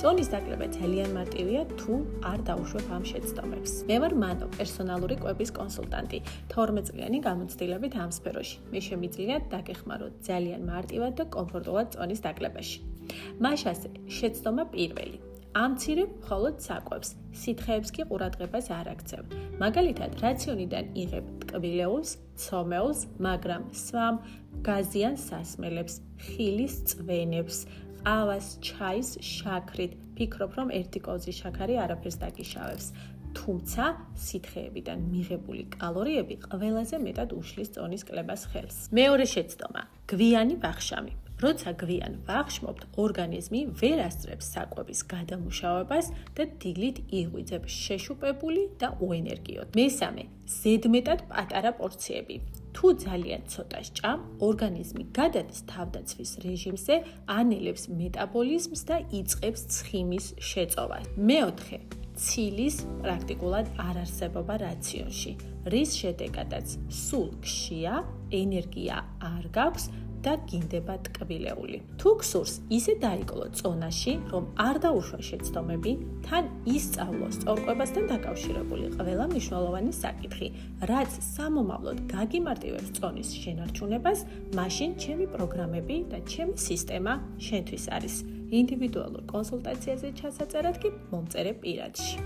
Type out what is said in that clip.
წონის დაკლება ძალიან მარტივია თუ არ დაუშვებ ამ შეცდომებს. მე ვარ მანო, პერსონალური კვების კონსულტანტი. 12 წლიანი გამოცდილებით ამ სფეროში. მე შემიძლია დაგეხმაროთ ძალიან მარტივად და კომფორტულად წონის დაკლებაში. მაშასე, შეცდომა პირველი. ამცირებ მხოლოდ საკვებს, სითხეებს კი ყურადღებას არ აქცევ. მაგალითად, რაციონიდან იღებ ტკბილეულს, ცომეულს, მაგრამ სვამ, გაზიან სასმელებს, ხილის წვენებს, ყავას, ჩაის შაქრით. ფიქრობ, რომ ერთი კოზი შაქარი არაფერს დაგიშავებს. თუმცა, სითხეებიდან მიღებული კალორიები ყველაზე მეტად უშლის წონის კლებას ხელს. მეორე შეცდომა, გვიანი ვახშამი. როცა გვიან ვახშმობთ, ორგანიზმი ვერ ასწრებს საკვების გადამუშავებას და დილით იღვიძებს შეშუპებული და უენერგიოდ. მესამე, ზედმეტად პატარა პორციები. თუ ძალიან ცოტა სჭამ, ორგანიზმი გადადის თავდაცვის რეჟიმზე, ანელებს მეტაბოლიზმს და იწყებს ცხიმის შეწოვას. მეოთხე, ცილის პრაქტიკულად არ არსებობა რაციონში, რის შედეგადაც სულ გშია, ენერგია არ გაქვს და გინდება ტკბილეული. თუ გსურს ისე დაიკლო წონაში, რომ არ დაუშვა შეცდომები, თან ისწავლო სწორკვებასთან დაკავშირებული ყველა მნიშვნელოვანი საკითხი, რაც სამომავლოდ გაგიმარტივებს წონის შენარჩუნებას, მაშინ ჩემი პროგრამები და ჩემი სისტემა შენთვის არის. ინდივიდუალურ კონსულტაციაზე ჩასაწერად კი მომწერე პირადში.